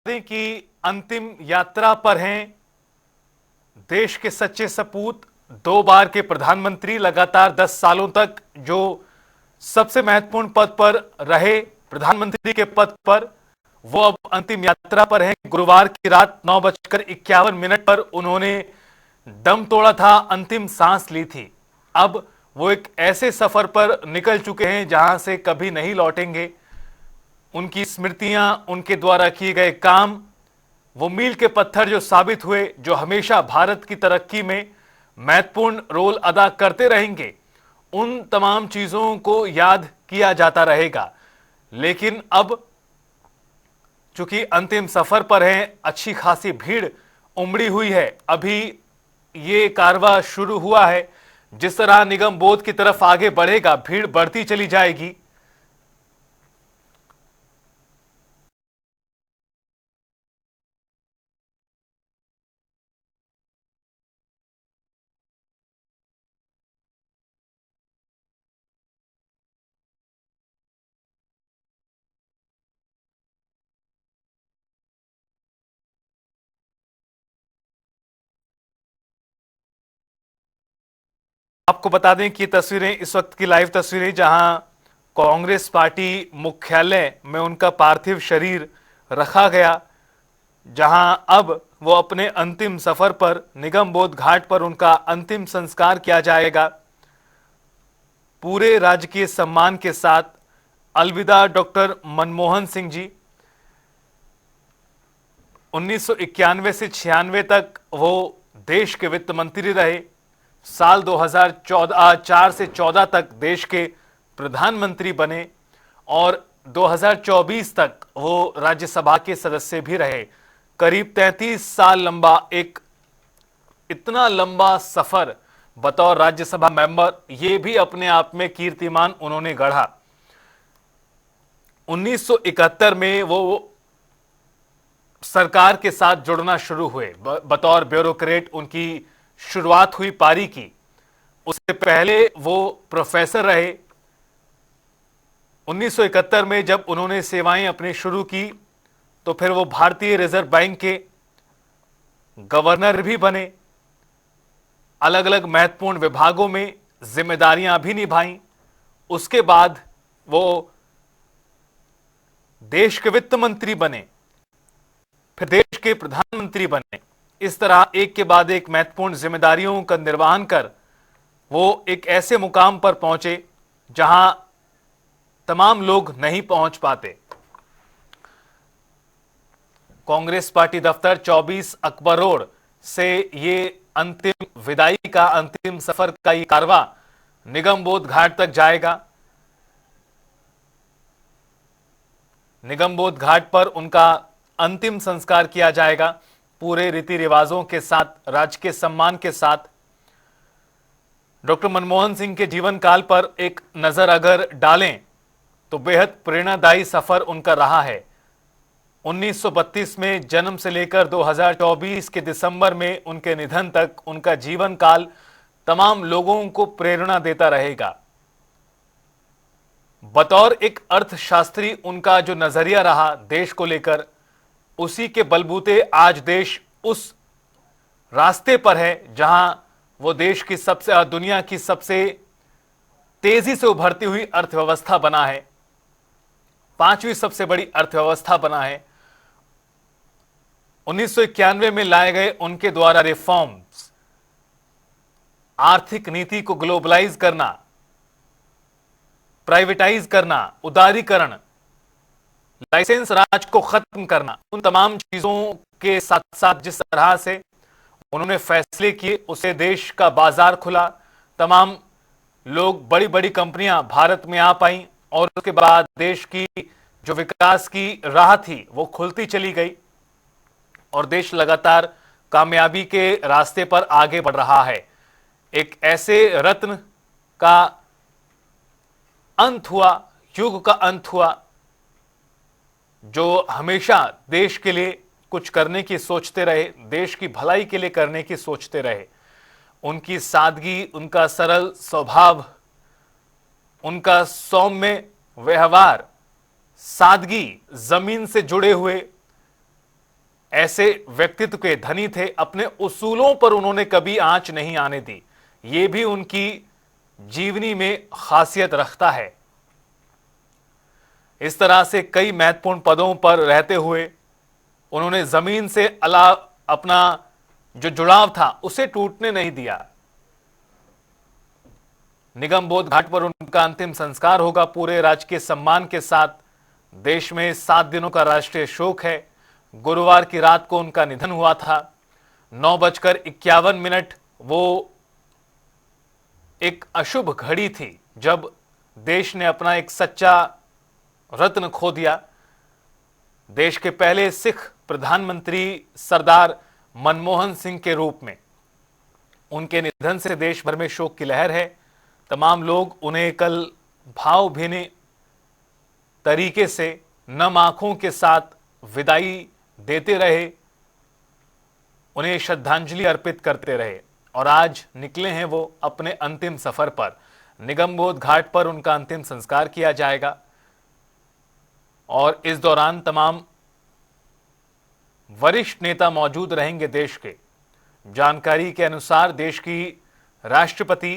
दें कि अंतिम यात्रा पर हैं देश के सच्चे सपूत, 2 बार के प्रधानमंत्री, लगातार 10 सालों तक जो सबसे महत्वपूर्ण पद पर रहे, प्रधानमंत्री के पद पर, वो अब अंतिम यात्रा पर हैं। गुरुवार की रात 9:51 पर उन्होंने दम तोड़ा था, अंतिम सांस ली थी। अब वो एक ऐसे सफर पर निकल चुके हैं जहां से कभी नहीं लौटेंगे। उनकी स्मृतियां, उनके द्वारा किए गए काम, वो मील के पत्थर जो साबित हुए, जो हमेशा भारत की तरक्की में महत्वपूर्ण रोल अदा करते रहेंगे, उन तमाम चीजों को याद किया जाता रहेगा। लेकिन अब चूंकि अंतिम सफर पर हैं, अच्छी खासी भीड़ उमड़ी हुई है। अभी ये कारवां शुरू हुआ है, जिस तरह निगम बोध की तरफ आगे बढ़ेगा, भीड़ बढ़ती चली जाएगी। आपको बता दें कि तस्वीरें, इस वक्त की लाइव तस्वीरें, जहां कांग्रेस पार्टी मुख्यालय में उनका पार्थिव शरीर रखा गया, जहां अब वो अपने अंतिम सफर पर निगम बोध घाट पर उनका अंतिम संस्कार किया जाएगा पूरे राजकीय सम्मान के साथ। अलविदा डॉक्टर मनमोहन सिंह जी। 1991 से 96 तक वो देश के वित्त मंत्री रहे। साल 2014 से 14 तक देश के प्रधानमंत्री बने और 2024 तक वो राज्यसभा के सदस्य भी रहे। करीब 33 साल लंबा एक इतना लंबा सफर बतौर राज्यसभा मेंबर, ये भी अपने आप में कीर्तिमान उन्होंने गढ़ा। 1971 में वो सरकार के साथ जुड़ना शुरू हुए, बतौर ब्यूरोक्रेट उनकी शुरुआत हुई पारी की। उससे पहले वो प्रोफेसर रहे। 1971 में जब उन्होंने सेवाएं अपनी शुरू की तो फिर वो भारतीय रिजर्व बैंक के गवर्नर भी बने। अलग अलग महत्वपूर्ण विभागों में जिम्मेदारियां भी निभाई। उसके बाद वो देश के वित्त मंत्री बने, फिर देश के प्रधानमंत्री बने। इस तरह एक के बाद एक महत्वपूर्ण जिम्मेदारियों का निर्वहन कर वो एक ऐसे मुकाम पर पहुंचे जहां तमाम लोग नहीं पहुंच पाते। कांग्रेस पार्टी दफ्तर 24 अकबर रोड से ये अंतिम विदाई का, अंतिम सफर का ये कारवां निगम बोध घाट तक जाएगा। निगम बोध घाट पर उनका अंतिम संस्कार किया जाएगा पूरे रीति रिवाजों के साथ, राजकीय सम्मान के साथ। डॉक्टर मनमोहन सिंह के जीवन काल पर एक नजर अगर डालें तो बेहद प्रेरणादायी सफर उनका रहा है। 1932 में जन्म से लेकर 2024 के दिसंबर में उनके निधन तक उनका जीवन काल तमाम लोगों को प्रेरणा देता रहेगा। बतौर एक अर्थशास्त्री उनका जो नजरिया रहा देश को लेकर, उसी के बलबूते आज देश उस रास्ते पर है जहां वो देश की दुनिया की सबसे तेजी से उभरती हुई अर्थव्यवस्था बना है, 5वीं सबसे बड़ी अर्थव्यवस्था बना है। 1991 में लाए गए उनके द्वारा रिफॉर्म्स, आर्थिक नीति को ग्लोबलाइज करना, प्राइवेटाइज करना, उदारीकरण, लाइसेंस राज को खत्म करना, उन तमाम चीजों के साथ साथ जिस तरह से उन्होंने फैसले किए, उससे देश का बाजार खुला, तमाम लोग, बड़ी बड़ी कंपनियां भारत में आ पाई और उसके बाद देश की जो विकास की राह थी वो खुलती चली गई और देश लगातार कामयाबी के रास्ते पर आगे बढ़ रहा है। एक ऐसे रत्न का अंत हुआ, युग का अंत हुआ, जो हमेशा देश के लिए कुछ करने की सोचते रहे, देश की भलाई के लिए करने की सोचते रहे। उनकी सादगी, उनका सरल स्वभाव, उनका सौम्य व्यवहार, सादगी, जमीन से जुड़े हुए ऐसे व्यक्तित्व के धनी थे, अपने उसूलों पर उन्होंने कभी आंच नहीं आने दी। ये भी उनकी जीवनी में खासियत रखता है। इस तरह से कई महत्वपूर्ण पदों पर रहते हुए उन्होंने जमीन से अपना जो जुड़ाव था उसे टूटने नहीं दिया। निगमबोध घाट पर उनका अंतिम संस्कार होगा पूरे राजकीय सम्मान के साथ। देश में 7 दिनों का राष्ट्रीय शोक है। गुरुवार की रात को उनका निधन हुआ था। 9:51 वो एक अशुभ घड़ी थी जब देश ने अपना एक सच्चा रत्न खो दिया। देश के पहले सिख प्रधानमंत्री सरदार मनमोहन सिंह के रूप में उनके निधन से देश भर में शोक की लहर है। तमाम लोग उन्हें कल भावभीनी तरीके से नम आंखों के साथ विदाई देते रहे, उन्हें श्रद्धांजलि अर्पित करते रहे और आज निकले हैं वो अपने अंतिम सफर पर। निगमबोध घाट पर उनका अंतिम संस्कार किया जाएगा और इस दौरान तमाम वरिष्ठ नेता मौजूद रहेंगे देश के। जानकारी के अनुसार देश की राष्ट्रपति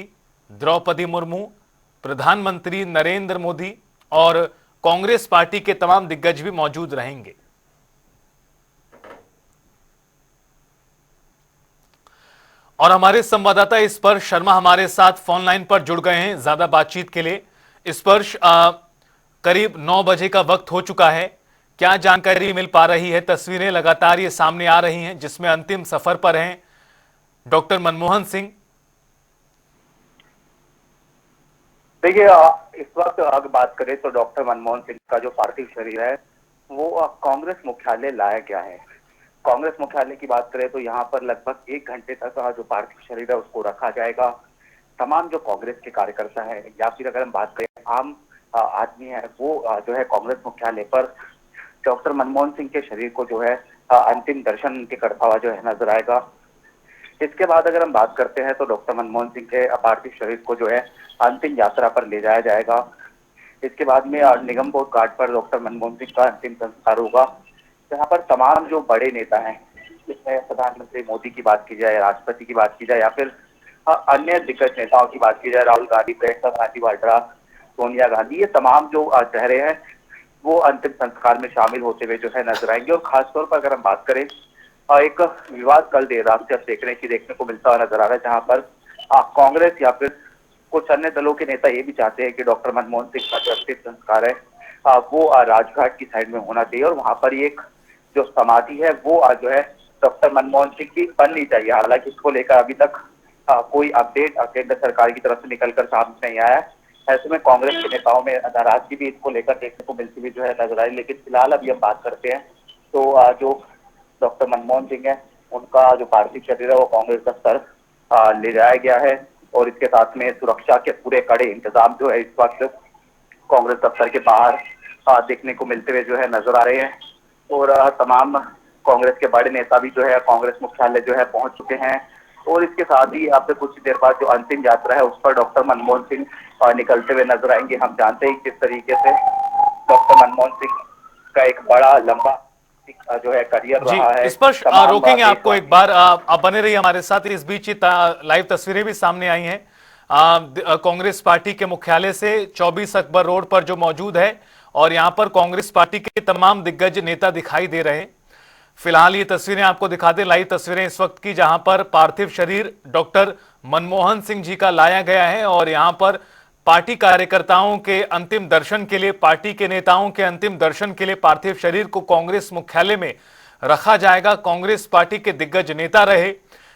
द्रौपदी मुर्मू, प्रधानमंत्री नरेंद्र मोदी और कांग्रेस पार्टी के तमाम दिग्गज भी मौजूद रहेंगे। और हमारे संवाददाता स्पर्श शर्मा हमारे साथ फोन लाइन पर जुड़ गए हैं ज्यादा बातचीत के लिए। स्पर्श, करीब 9 बजे का वक्त हो चुका है, क्या जानकारी मिल पा रही है? तस्वीरें लगातार ये सामने आ रही हैं जिसमें अंतिम सफर पर हैं डॉक्टर मनमोहन सिंह। देखिए, इस वक्त अगर बात करें तो डॉक्टर मनमोहन सिंह का जो पार्थिव शरीर है वो कांग्रेस मुख्यालय लाया गया है। कांग्रेस मुख्यालय की बात करें तो यहाँ पर लगभग 1 घंटे तक जो पार्थिव शरीर है उसको रखा जाएगा। तमाम जो कांग्रेस के कार्यकर्ता है या फिर अगर हम बात करें आम आदमी है वो जो है कांग्रेस मुख्यालय पर डॉक्टर मनमोहन सिंह के शरीर को जो है अंतिम दर्शन उनके करता हुआ जो है नजर आएगा। इसके बाद अगर हम बात करते हैं तो डॉक्टर मनमोहन सिंह के पार्थिव शरीर को जो है अंतिम यात्रा पर ले जाया जाएगा। इसके बाद में निगमबोध घाट पर डॉक्टर मनमोहन सिंह का अंतिम संस्कार होगा, जहाँ पर तमाम जो बड़े नेता हैं, जिसमें प्रधानमंत्री मोदी की बात की जाए, राष्ट्रपति की बात की जाए या फिर अन्य दिग्गज नेताओं की बात की जाए, राहुल गांधी, प्रियंका गांधी वाड्रा, सोनिया गांधी, ये तमाम जो चेहरे हैं वो अंतिम संस्कार में शामिल होते हुए जो है नजर आएंगे। और खासतौर पर अगर हम बात करें, एक विवाद कल देर रात से देखने को मिलता हुआ नजर आ रहा है, जहां पर कांग्रेस या फिर कुछ अन्य दलों के नेता ये भी चाहते हैं कि डॉक्टर मनमोहन सिंह का जो अंतिम संस्कार है वो राजघाट की साइड में होना चाहिए और वहां पर एक जो समाधि है वो जो है डॉक्टर मनमोहन सिंह की बननी चाहिए। हालांकि इसको लेकर अभी तक कोई अपडेट केंद्र सरकार की तरफ से निकलकर सामने नहीं आया है। ऐसे में कांग्रेस के नेताओं में नाराजगी भी इसको लेकर देखने को मिलती हुई जो है नजर आई। लेकिन फिलहाल अभी हम बात करते हैं तो जो डॉक्टर मनमोहन सिंह है उनका जो पार्थिव शरीर है वो कांग्रेस दफ्तर ले जाया गया है और इसके साथ में सुरक्षा के पूरे कड़े इंतजाम जो है इस वक्त कांग्रेस दफ्तर के बाहर देखने को मिलते हुए जो है नजर आ रहे हैं। और तमाम कांग्रेस के बड़े नेता भी जो है कांग्रेस मुख्यालय जो है पहुंच चुके हैं और इसके साथ ही आपसे कुछ देर बाद जो अंतिम यात्रा है उस पर डॉक्टर मनमोहन सिंह निकलते हुए नजर आएंगे। हम जानते हैं किस तरीके से डॉक्टर मनमोहन सिंह का एक बड़ा लंबा जो है करियर रहा है। स्पर्श, रोकेंगे आपको एक बार, आप बने रहिए हमारे साथ। इस बीच लाइव तस्वीरें भी सामने आई हैं कांग्रेस पार्टी के मुख्यालय से 24 अकबर रोड पर जो मौजूद है और यहां पर कांग्रेस पार्टी के तमाम दिग्गज नेता दिखाई दे रहे हैं। फिलहाल ये तस्वीरें आपको दिखा दें, लाइव तस्वीरें इस वक्त की, जहां पर पार्थिव शरीर डॉक्टर मनमोहन सिंह जी का लाया गया है और यहां पर पार्टी कार्यकर्ताओं के अंतिम दर्शन के लिए, पार्टी के नेताओं के अंतिम दर्शन के लिए पार्थिव शरीर को कांग्रेस मुख्यालय में रखा जाएगा। कांग्रेस पार्टी के दिग्गज नेता रहे,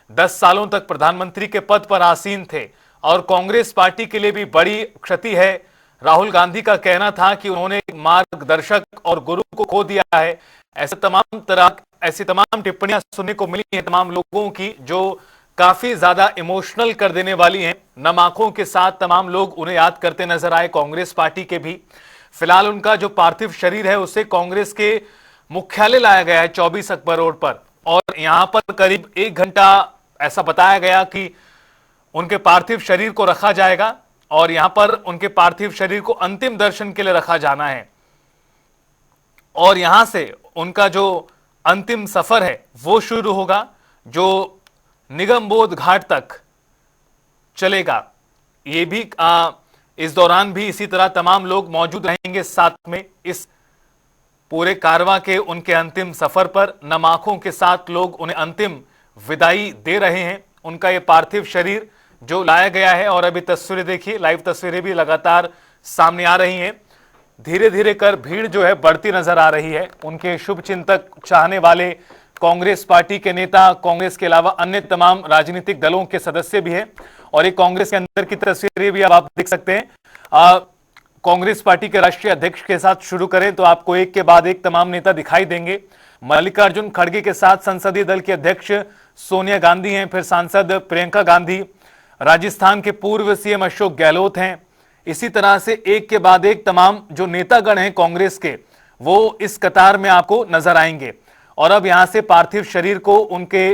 10 सालों तक प्रधानमंत्री के पद पर आसीन थे और कांग्रेस पार्टी के लिए भी बड़ी क्षति है। राहुल गांधी का कहना था कि उन्होंने मार्गदर्शक और गुरु को खो दिया है। ऐसी तमाम टिप्पणियां सुनने को मिली हैं तमाम लोगों की, जो काफी ज्यादा इमोशनल कर देने वाली हैं। नम आंखों के साथ तमाम लोग उन्हें याद करते नजर आए, कांग्रेस पार्टी के भी। फिलहाल उनका जो पार्थिव शरीर है उसे कांग्रेस के मुख्यालय लाया गया है 24 अकबर रोड पर और यहां पर करीब 1 घंटा ऐसा बताया गया कि उनके पार्थिव शरीर को रखा जाएगा और यहां पर उनके पार्थिव शरीर को अंतिम दर्शन के लिए रखा जाना है और यहां से उनका जो अंतिम सफर है वो शुरू होगा, जो निगमबोध घाट तक चलेगा। ये भी इस दौरान भी इसी तरह तमाम लोग मौजूद रहेंगे साथ में इस पूरे कारवां के उनके अंतिम सफर पर। नम आंखों के साथ लोग उन्हें अंतिम विदाई दे रहे हैं। उनका ये पार्थिव शरीर जो लाया गया है, और अभी तस्वीरें देखिए, लाइव तस्वीरें भी लगातार सामने आ रही हैं। धीरे धीरे कर भीड़ जो है बढ़ती नजर आ रही है। उनके शुभ चिंतक, चाहने वाले, कांग्रेस पार्टी के नेता, कांग्रेस के अलावा अन्य तमाम राजनीतिक दलों के सदस्य भी हैं। और ये कांग्रेस के अंदर की तस्वीरें भी अब आप देख सकते हैं। कांग्रेस पार्टी के राष्ट्रीय अध्यक्ष के साथ शुरू करें तो आपको एक के बाद एक तमाम नेता दिखाई देंगे। मल्लिकार्जुन खड़गे के साथ संसदीय दल के अध्यक्ष सोनिया गांधी हैं, फिर सांसद प्रियंका गांधी, राजस्थान के पूर्व सीएम अशोक गहलोत हैं। इसी तरह से एक के बाद एक तमाम जो नेतागण हैं कांग्रेस के, वो इस कतार में आपको नजर आएंगे। और अब यहां से पार्थिव शरीर को उनके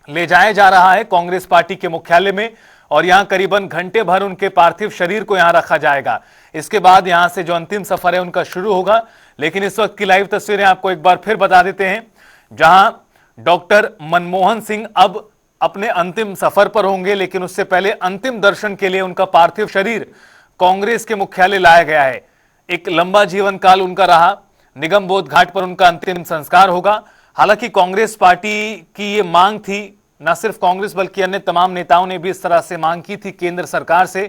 ले जाया जा रहा है कांग्रेस पार्टी के मुख्यालय में, और यहां करीबन घंटे भर उनके पार्थिव शरीर को यहां रखा जाएगा। इसके बाद यहां से जो अंतिम सफर है उनका शुरू होगा। लेकिन इस वक्त की लाइव तस्वीरें आपको एक बार फिर बता देते हैं, जहां डॉक्टर मनमोहन सिंह अब अपने अंतिम सफर पर होंगे, लेकिन उससे पहले अंतिम दर्शन के लिए उनका पार्थिव शरीर कांग्रेस के मुख्यालय लाया गया है। एक लंबा जीवन काल उनका रहा। निगमबोध घाट पर उनका अंतिम संस्कार होगा। हालांकि कांग्रेस पार्टी की ये मांग थी, न सिर्फ कांग्रेस बल्कि अन्य तमाम नेताओं ने भी इस तरह से मांग की थी केंद्र सरकार से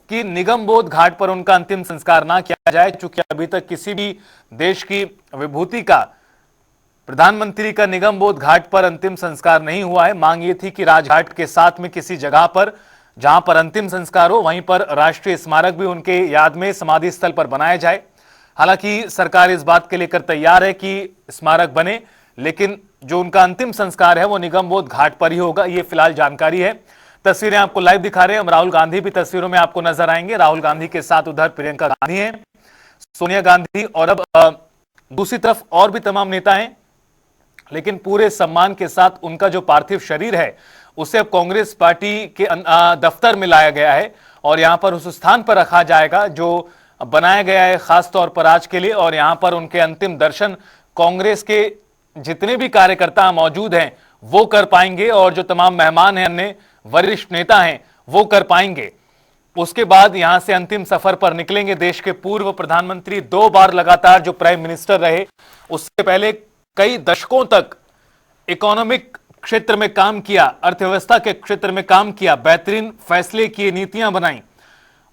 कि निगमबोध घाट पर उनका अंतिम संस्कार ना किया जाए, चूंकि अभी तक किसी भी देश की विभूति का, प्रधानमंत्री का निगमबोध घाट पर अंतिम संस्कार नहीं हुआ है। मांग ये थी कि राजघाट के साथ में किसी जगह पर जहां पर अंतिम संस्कार हो, वहीं पर राष्ट्रीय स्मारक भी उनके याद में समाधि स्थल पर बनाया जाए। हालांकि सरकार इस बात के लेकर तैयार है कि स्मारक बने, लेकिन जो उनका अंतिम संस्कार है वो निगमबोध घाट पर ही होगा। ये फिलहाल जानकारी है। तस्वीरें आपको लाइव दिखा रहे हैं हम। राहुल गांधी भी तस्वीरों में आपको नजर आएंगे। राहुल गांधी के साथ उधर प्रियंका गांधी हैं, सोनिया गांधी, और अब दूसरी तरफ और भी तमाम नेता हैं। लेकिन पूरे सम्मान के साथ उनका जो पार्थिव शरीर है उसे अब कांग्रेस पार्टी के दफ्तर में लाया गया है, और यहां पर उस स्थान पर रखा जाएगा जो बनाया गया है खास तौर पर आज के लिए। और यहां पर उनके अंतिम दर्शन कांग्रेस के जितने भी कार्यकर्ता मौजूद हैं वो कर पाएंगे, और जो तमाम मेहमान हैं, अन्य वरिष्ठ नेता हैं, वो कर पाएंगे। उसके बाद यहां से अंतिम सफर पर निकलेंगे देश के पूर्व प्रधानमंत्री, 2 बार लगातार जो प्राइम मिनिस्टर रहे। उससे पहले कई दशकों तक इकोनॉमिक क्षेत्र में काम किया, अर्थव्यवस्था के क्षेत्र में काम किया, बेहतरीन फैसले किए, नीतियां बनाई।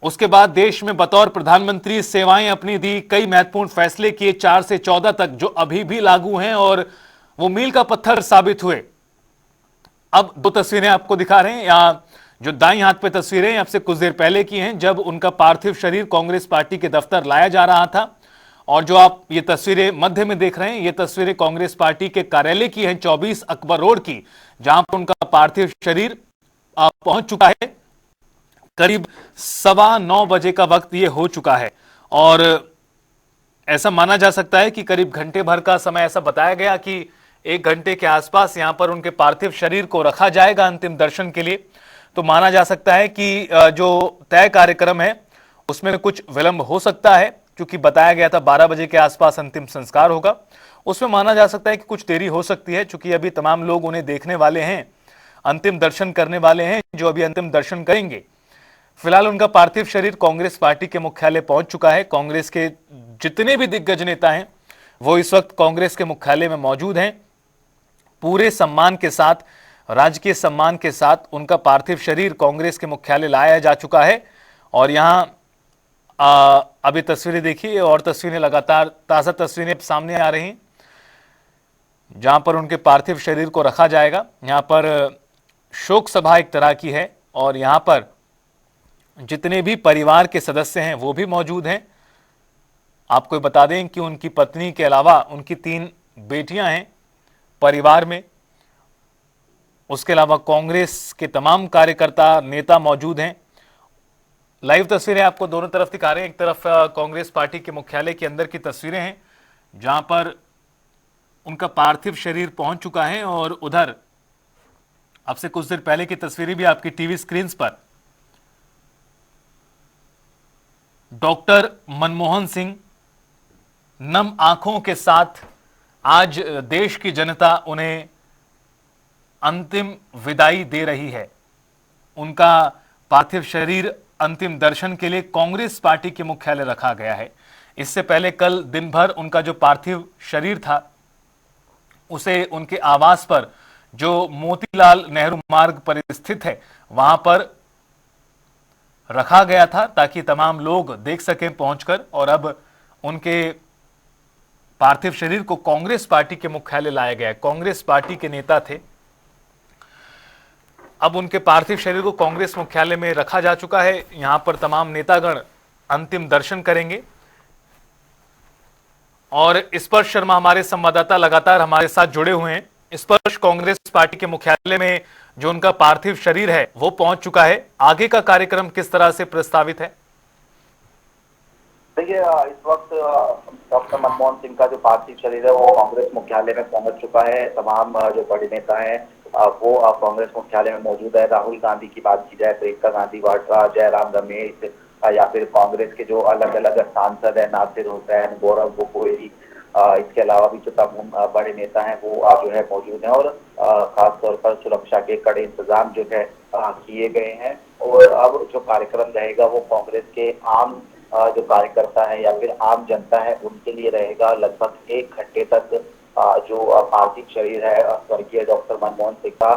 उसके बाद देश में बतौर प्रधानमंत्री सेवाएं अपनी दी, कई महत्वपूर्ण फैसले किए 4 से 14 तक, जो अभी भी लागू हैं और वो मील का पत्थर साबित हुए। अब 2 तस्वीरें आपको दिखा रहे हैं। यहां जो दाईं हाथ पे तस्वीरें अब से कुछ देर पहले की हैं, जब उनका पार्थिव शरीर कांग्रेस पार्टी के दफ्तर लाया जा रहा था। और जो आप ये तस्वीरें मध्य में देख रहे हैं, ये तस्वीरें कांग्रेस पार्टी के कार्यालय की हैं, 24 अकबर रोड की, जहां पर उनका पार्थिव शरीर पहुंच चुका है। करीब 9:15 बजे का वक्त ये हो चुका है, और ऐसा माना जा सकता है कि करीब घंटे भर का समय, ऐसा बताया गया कि 1 घंटे के आसपास यहां पर उनके पार्थिव शरीर को रखा जाएगा अंतिम दर्शन के लिए। तो माना जा सकता है कि जो तय कार्यक्रम है उसमें कुछ विलंब हो सकता है, क्योंकि बताया गया था 12 बजे के आसपास अंतिम संस्कार होगा। उसमें माना जा सकता है कि कुछ देरी हो सकती है, क्योंकि अभी तमाम लोग उन्हें देखने वाले हैं, अंतिम दर्शन करने वाले हैं, जो अभी अंतिम दर्शन करेंगे। फिलहाल उनका पार्थिव शरीर कांग्रेस पार्टी के मुख्यालय पहुंच चुका है। कांग्रेस के जितने भी दिग्गज नेता हैं वो इस वक्त कांग्रेस के मुख्यालय में मौजूद हैं। पूरे सम्मान के साथ, राजकीय सम्मान के साथ उनका पार्थिव शरीर कांग्रेस के मुख्यालय लाया जा चुका है। और यहां अभी तस्वीरें देखिए, और तस्वीरें लगातार, ताजा तस्वीरें सामने आ रही हैं, जहां पर उनके पार्थिव शरीर को रखा जाएगा। यहां पर शोक सभा एक तरह की है, और यहां पर जितने भी परिवार के सदस्य हैं वो भी मौजूद हैं। आपको बता दें कि उनकी पत्नी के अलावा उनकी 3 बेटियां हैं परिवार में। उसके अलावा कांग्रेस के तमाम कार्यकर्ता, नेता मौजूद हैं। लाइव तस्वीरें आपको दोनों तरफ दिखा रहे हैं। एक तरफ कांग्रेस पार्टी के मुख्यालय के अंदर की तस्वीरें हैं, जहां पर उनका पार्थिव शरीर पहुंच चुका है, और उधर अब से कुछ देर पहले की तस्वीरें भी आपकी टीवी स्क्रीन पर डॉक्टर मनमोहन सिंह नम आंखों के साथ आज देश की जनता उन्हें अंतिम विदाई दे रही है। उनका पार्थिव शरीर अंतिम दर्शन के लिए कांग्रेस पार्टी के मुख्यालय रखा गया है। इससे पहले कल दिन भर उनका जो पार्थिव शरीर था उसे उनके आवास पर, जो मोतीलाल नेहरू मार्ग पर स्थित है, वहां पर रखा गया था ताकि तमाम लोग देख सकें पहुंचकर। और अब उनके पार्थिव शरीर को कांग्रेस पार्टी के मुख्यालय लाया गया है। कांग्रेस पार्टी के नेता थे, अब उनके पार्थिव शरीर को कांग्रेस मुख्यालय में रखा जा चुका है। यहां पर तमाम नेतागण अंतिम दर्शन करेंगे। और स्पर्श शर्मा हमारे संवाददाता लगातार हमारे साथ जुड़े हुए हैं। स्पर्श, कांग्रेस पार्टी के मुख्यालय में जो उनका पार्थिव शरीर है वो पहुंच चुका है। आगे का कार्यक्रम किस तरह से प्रस्तावित है? देखिए, इस वक्त डॉक्टर मनमोहन सिंह का जो पार्थिव शरीर है वो कांग्रेस मुख्यालय में पहुंच चुका है। तमाम जो बड़े नेता हैं वो कांग्रेस मुख्यालय में मौजूद है। राहुल गांधी की बात की जाए, प्रियंका गांधी वाड्रा, जयराम रमेश, या फिर कांग्रेस के जो अलग अलग सांसद है, नासिर हुसैन, गौरव गोगोई, इसके अलावा भी जो तमाम बड़े नेता हैं वो जो है मौजूद हैं। और खास तौर पर सुरक्षा के कड़े इंतजाम जो है किए गए हैं। और अब जो कार्यक्रम रहेगा वो कांग्रेस के आम जो कार्यकर्ता है या फिर आम जनता है उनके लिए रहेगा। लगभग 1 घंटे तक जो पार्थिव शरीर है स्वर्गीय डॉक्टर मनमोहन सिंह का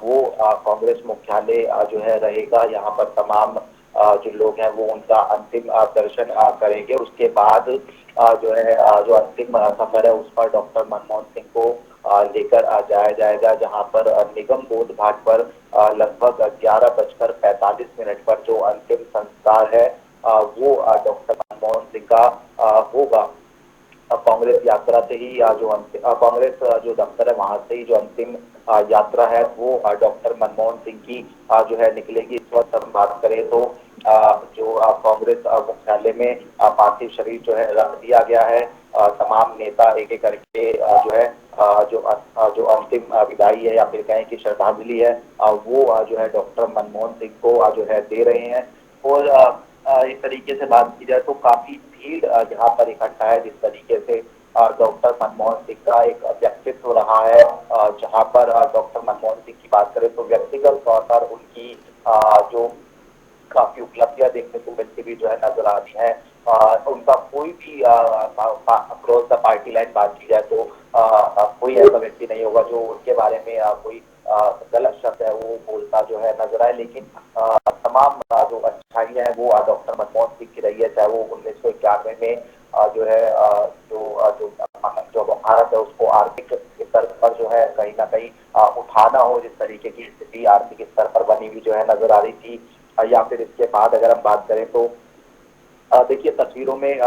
वो कांग्रेस मुख्यालय जो है रहेगा। यहाँ पर तमाम जो लोग हैं वो उनका अंतिम दर्शन करेंगे। उसके बाद जो है जो अंतिम सफर है उस पर डॉक्टर मनमोहन सिंह को लेकर जाया जाएगा, जहां पर निगम बोध घाट पर लगभग 11:45 पर जो अंतिम संस्कार है वो डॉक्टर मनमोहन सिंह का होगा। कांग्रेस यात्रा से ही कांग्रेस जो दफ्तर है वहां से ही जो अंतिम यात्रा है वो डॉक्टर मनमोहन सिंह की जो है निकलेगी। इस वक्त हम बात करें तो जो कांग्रेस मुख्यालय में पार्थिव शरीर जो है रख दिया गया है। तमाम नेता एक एक करके जो है जो अंतिम विदाई है या फिर कहें कि श्रद्धांजलि है वो जो है डॉक्टर मनमोहन सिंह को जो है दे रहे हैं। और एक तरीके से बात की जाए तो काफी भीड़ यहाँ पर इकट्ठा है। जिस तरीके से डॉक्टर मनमोहन सिंह का एक व्यक्तित्व रहा है, जहाँ पर डॉक्टर मनमोहन सिंह की बात करें तो व्यक्तिगत तौर पर उनकी जो काफी उपलब्धियां देखने को मिलती भी जो है नजर आ रही है। उनका कोई भी अक्रॉस द पार्टी लाइन बात की जाए तो कोई ऐसा व्यक्ति नहीं होगा जो उनके बारे में कोई गलत शब्द है वो बोलता जो है नजर आए। लेकिन तमाम जो अच्छाइयां है वो डॉक्टर मनमोहन सिंह की रही है, चाहे वो 1991 में जो है जो भारत है उसको आर्थिक स्तर पर जो है कहीं ना कहीं उठाना हो, जिस तरीके की स्थिति आर्थिक स्तर पर बनी हुई जो है नजर आ रही थी। या फिर इसके बाद अगर हम बात करें तो देखिए तस्वीरों में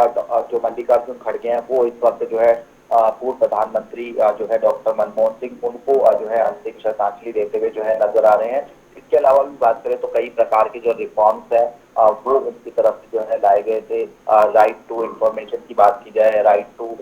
जो मल्लिकार्जुन खड़गे हैं वो इस वक्त जो है पूर्व प्रधानमंत्री जो है डॉक्टर मनमोहन सिंह उनको जो है अंतिम श्रद्धांजलि देते हुए जो है नजर आ रहे हैं। इसके अलावा भी बात करें तो कई प्रकार के जो रिफॉर्म्स है वो उनकी तरफ से जो है लाए गए थे। राइट टू इंफॉर्मेशन की बात की जाए, राइट टू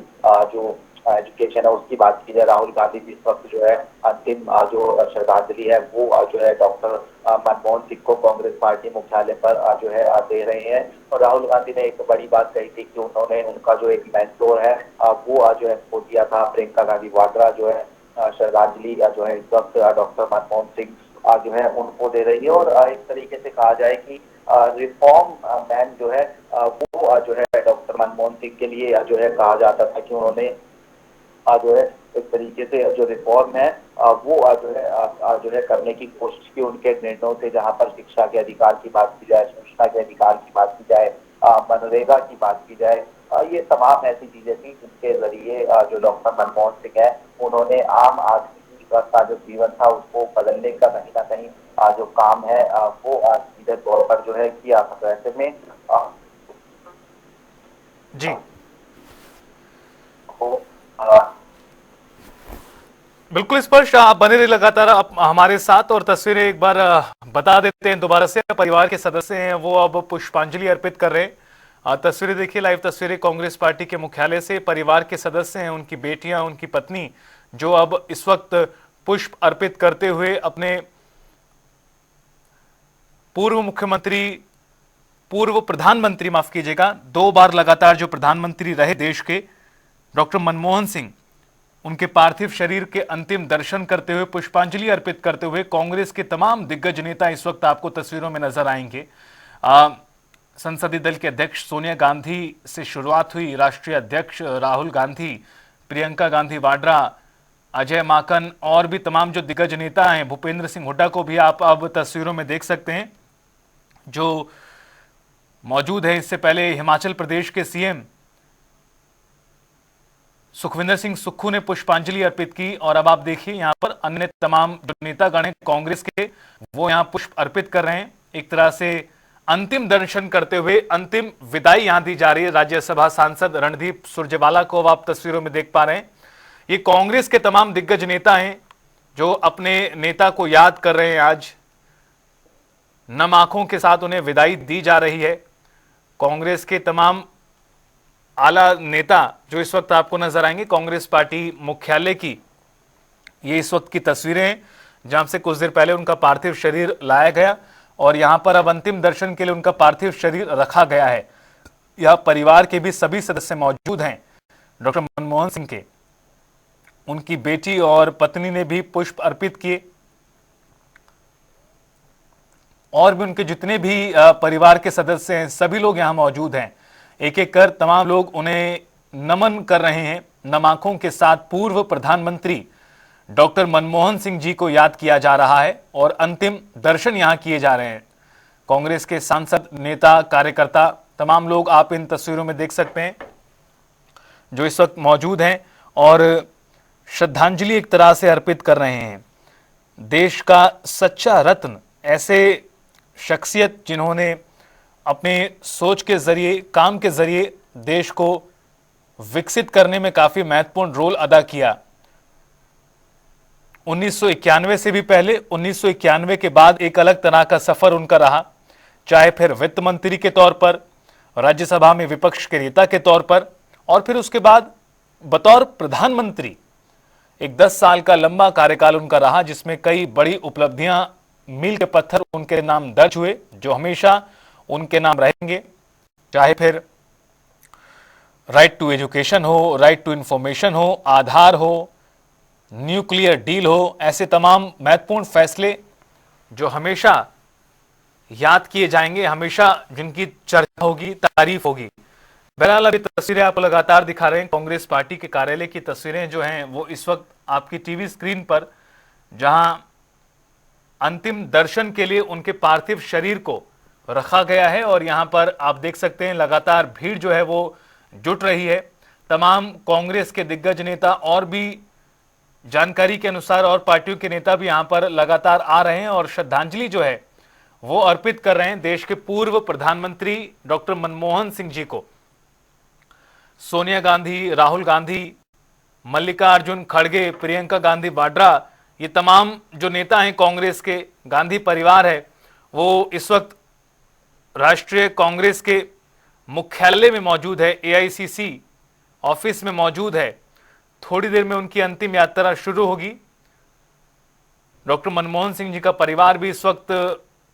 जो एजुकेशन है उसकी बात की जाए, राहुल गांधी जी इस वक्त जो है अंतिम जो श्रद्धांजलि है वो जो है डॉक्टर मनमोहन सिंह को कांग्रेस पार्टी मुख्यालय पर जो है दे रहे हैं। और राहुल गांधी ने एक बड़ी बात कही थी कि उन्होंने उनका जो एक मेंटोर है वो जो है खो दिया था। प्रियंका गांधी वाड्रा जो है श्रद्धांजलि जो है इस वक्त डॉक्टर मनमोहन सिंह जो है उनको दे रही है। और एक तरीके से कहा जाए कि रिफॉर्म मैन जो है वो जो है डॉक्टर मनमोहन सिंह के लिए जो है कहा जाता था कि उन्होंने जो है एक तरीके से जो रिफॉर्म है वो जो है करने की कोशिश की उनके निर्णयों से। जहां पर शिक्षा के अधिकार की बात की जाए, सूचना के अधिकार की बात की जाए, मनरेगा की बात की जाए, ये तमाम ऐसी चीजें थी जिनके जरिए जो डॉक्टर मनमोहन सिंह है उन्होंने आम आदमी का जो जीवन था उसको बदलने का कहीं ना कहीं जो काम है वो सीधे तौर पर जो है किया था। ऐसे में जी बिल्कुल स्पर्श, आप बने रहे लगातार आप हमारे साथ। और तस्वीरें एक बार बता देते हैं दोबारा से। परिवार के सदस्य हैं वो अब पुष्पांजलि अर्पित कर रहे हैं। तस्वीरें देखिए, लाइव तस्वीरें कांग्रेस पार्टी के मुख्यालय से। परिवार के सदस्य हैं, उनकी बेटियां, उनकी पत्नी, जो अब इस वक्त पुष्प अर्पित करते हुए अपने पूर्व मुख्यमंत्री, पूर्व प्रधानमंत्री, माफ कीजिएगा, 2 बार लगातार जो प्रधानमंत्री रहे देश के, डॉक्टर मनमोहन सिंह, उनके पार्थिव शरीर के अंतिम दर्शन करते हुए, पुष्पांजलि अर्पित करते हुए कांग्रेस के तमाम दिग्गज नेता इस वक्त आपको तस्वीरों में नजर आएंगे। संसदीय दल के अध्यक्ष सोनिया गांधी से शुरुआत हुई, राष्ट्रीय अध्यक्ष राहुल गांधी, प्रियंका गांधी वाड्रा, अजय माकन और भी तमाम जो दिग्गज नेता हैं, भूपेंद्र सिंह हुड्डा को भी आप अब तस्वीरों में देख सकते हैं जो मौजूद है। इससे पहले हिमाचल प्रदेश के सीएम सुखविंदर सिंह सुक्खू ने पुष्पांजलि अर्पित की और अब आप देखिए यहां पर अन्य तमाम जो नेतागण हैं कांग्रेस के, वो यहां पुष्प अर्पित कर रहे हैं। एक तरह से अंतिम दर्शन करते हुए अंतिम विदाई यहां दी जा रही है। राज्यसभा सांसद रणदीप सुरजेवाला को अब आप तस्वीरों में देख पा रहे हैं। ये कांग्रेस के तमाम दिग्गज नेता हैं जो अपने नेता को याद कर रहे हैं। आज नम आंखों के साथ उन्हें विदाई दी जा रही है। कांग्रेस के तमाम आला नेता जो इस वक्त आपको नजर आएंगे, कांग्रेस पार्टी मुख्यालय की ये इस वक्त की तस्वीरें हैं जहां से कुछ देर पहले उनका पार्थिव शरीर लाया गया और यहां पर अब अंतिम दर्शन के लिए उनका पार्थिव शरीर रखा गया है। यह परिवार के भी सभी सदस्य मौजूद हैं। डॉक्टर मनमोहन सिंह के, उनकी बेटी और पत्नी ने भी पुष्प अर्पित किए और भी उनके जितने भी परिवार के सदस्य हैं सभी लोग यहां मौजूद हैं। एक एक कर तमाम लोग उन्हें नमन कर रहे हैं। नम आंखों के साथ पूर्व प्रधानमंत्री डॉक्टर मनमोहन सिंह जी को याद किया जा रहा है और अंतिम दर्शन यहां किए जा रहे हैं। कांग्रेस के सांसद, नेता, कार्यकर्ता तमाम लोग आप इन तस्वीरों में देख सकते हैं जो इस वक्त मौजूद हैं और श्रद्धांजलि एक तरह से अर्पित कर रहे हैं। देश का सच्चा रत्न, ऐसे शख्सियत जिन्होंने अपने सोच के जरिए, काम के जरिए देश को विकसित करने में काफी महत्वपूर्ण रोल अदा किया। 1991 से भी पहले, 1991 के बाद एक अलग तरह का सफर उनका रहा, चाहे फिर वित्त मंत्री के तौर पर, राज्यसभा में विपक्ष के नेता के तौर पर और फिर उसके बाद बतौर प्रधानमंत्री। एक 10 साल का लंबा कार्यकाल उनका रहा जिसमें कई बड़ी उपलब्धियां, मील के पत्थर उनके नाम दर्ज हुए जो हमेशा उनके नाम रहेंगे। चाहे फिर राइट टू एजुकेशन हो, राइट टू इंफॉर्मेशन हो, आधार हो, न्यूक्लियर डील हो, ऐसे तमाम महत्वपूर्ण फैसले जो हमेशा याद किए जाएंगे, हमेशा जिनकी चर्चा होगी, तारीफ होगी। बहरहाल अभी तस्वीरें आपको लगातार दिखा रहे हैं कांग्रेस पार्टी के कार्यालय की तस्वीरें जो हैं वो इस वक्त आपकी टीवी स्क्रीन पर, जहां अंतिम दर्शन के लिए उनके पार्थिव शरीर को रखा गया है और यहां पर आप देख सकते हैं लगातार भीड़ जो है वो जुट रही है। तमाम कांग्रेस के दिग्गज नेता और भी जानकारी के अनुसार और पार्टियों के नेता भी यहां पर लगातार आ रहे हैं और श्रद्धांजलि जो है वो अर्पित कर रहे हैं देश के पूर्व प्रधानमंत्री डॉक्टर मनमोहन सिंह जी को। सोनिया गांधी, राहुल गांधी, मल्लिकार्जुन खड़गे, प्रियंका गांधी वाड्रा, ये तमाम जो नेता हैं कांग्रेस के, गांधी परिवार है, वो इस वक्त राष्ट्रीय कांग्रेस के मुख्यालय में मौजूद है, एआईसीसी ऑफिस में मौजूद है। थोड़ी देर में उनकी अंतिम यात्रा शुरू होगी। डॉक्टर मनमोहन सिंह जी का परिवार भी इस वक्त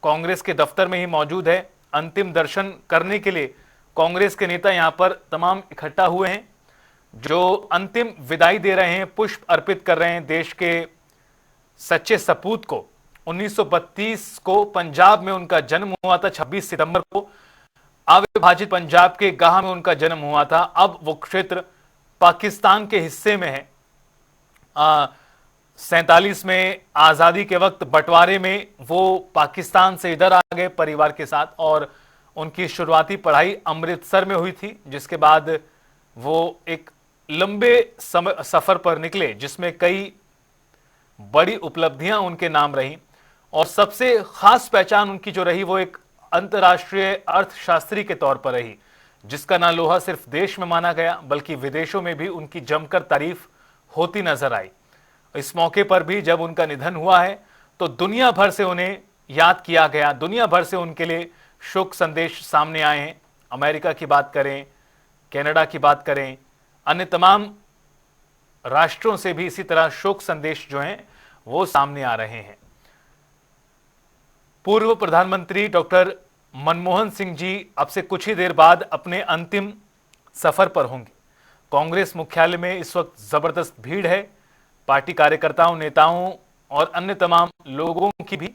कांग्रेस के दफ्तर में ही मौजूद है। अंतिम दर्शन करने के लिए कांग्रेस के नेता यहां पर तमाम इकट्ठा हुए हैं जो अंतिम विदाई दे रहे हैं, पुष्प अर्पित कर रहे हैं देश के सच्चे सपूत को। 1932 को पंजाब में उनका जन्म हुआ था, 26 सितंबर को अविभाजित पंजाब के गाह में उनका जन्म हुआ था। अब वो क्षेत्र पाकिस्तान के हिस्से में है। 47 में आजादी के वक्त बंटवारे में वो पाकिस्तान से इधर आ गए परिवार के साथ और उनकी शुरुआती पढ़ाई अमृतसर में हुई थी, जिसके बाद वो एक लंबे सफर पर निकले जिसमें कई बड़ी उपलब्धियां उनके नाम रही और सबसे खास पहचान उनकी जो रही वो एक अंतर्राष्ट्रीय अर्थशास्त्री के तौर पर रही, जिसका ना लोहा सिर्फ देश में माना गया बल्कि विदेशों में भी उनकी जमकर तारीफ होती नजर आई। इस मौके पर भी जब उनका निधन हुआ है तो दुनिया भर से उन्हें याद किया गया, दुनिया भर से उनके लिए शोक संदेश सामने आए हैं। अमेरिका की बात करें, कनाडा की बात करें, अन्य तमाम राष्ट्रों से भी इसी तरह शोक संदेश जो हैं वो सामने आ रहे हैं। पूर्व प्रधानमंत्री डॉक्टर मनमोहन सिंह जी अब से कुछ ही देर बाद अपने अंतिम सफर पर होंगे। कांग्रेस मुख्यालय में इस वक्त जबरदस्त भीड़ है। पार्टी कार्यकर्ताओं, नेताओं और अन्य तमाम लोगों की भी।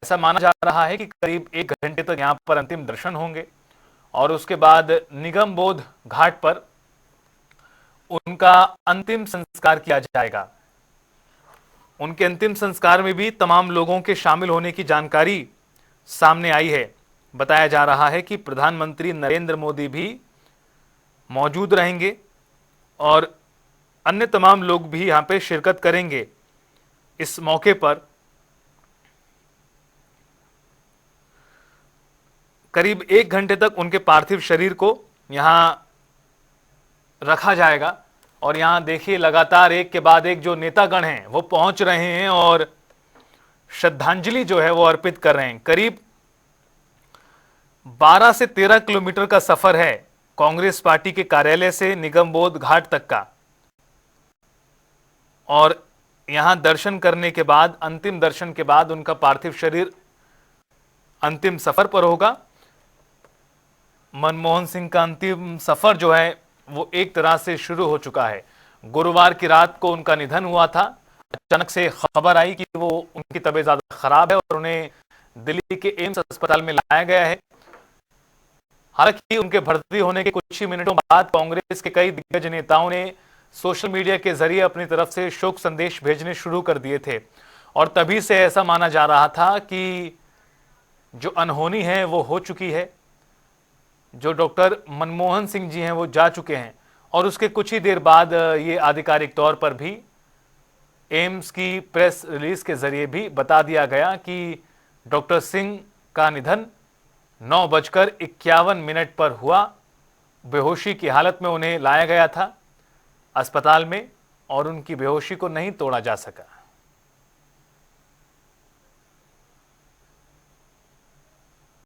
ऐसा माना जा रहा है कि करीब 1 घंटे तक यहां पर अंतिम दर्शन होंगे और उसके बाद निगम बोध घाट पर उनका अंतिम संस्कार किया जाएगा। उनके अंतिम संस्कार में भी तमाम लोगों के शामिल होने की जानकारी सामने आई है। बताया जा रहा है कि प्रधानमंत्री नरेंद्र मोदी भी मौजूद रहेंगे और अन्य तमाम लोग भी यहां पे शिरकत करेंगे। इस मौके पर करीब 1 घंटे तक उनके पार्थिव शरीर को यहां रखा जाएगा और यहां देखिए लगातार एक के बाद एक जो नेतागण हैं वो पहुंच रहे हैं और श्रद्धांजलि जो है वो अर्पित कर रहे हैं। करीब 12 से 13 किलोमीटर का सफर है कांग्रेस पार्टी के कार्यालय से निगम बोध घाट तक का और यहां दर्शन करने के बाद, अंतिम दर्शन के बाद उनका पार्थिव शरीर अंतिम सफर पर होगा। मनमोहन सिंह का अंतिम सफर जो है वो एक तरह से शुरू हो चुका है। गुरुवार की रात को उनका निधन हुआ था। अचानक से खबर आई कि वो उनकी तबीयत ज्यादा खराब है और उन्हें दिल्ली के एम्स अस्पताल में लाया गया है। हालांकि उनके भर्ती होने के कुछ ही मिनटों बाद कांग्रेस के कई दिग्गज नेताओं ने सोशल मीडिया के जरिए अपनी तरफ से शोक संदेश भेजने शुरू कर दिए थे और तभी से ऐसा माना जा रहा था कि जो अनहोनी है वो हो चुकी है। जो डॉक्टर मनमोहन सिंह जी हैं वो जा चुके हैं और उसके कुछ ही देर बाद ये आधिकारिक तौर पर भी एम्स की प्रेस रिलीज के जरिए भी बता दिया गया कि डॉक्टर सिंह का निधन 9:51 पर हुआ। बेहोशी की हालत में उन्हें लाया गया था अस्पताल में और उनकी बेहोशी को नहीं तोड़ा जा सका।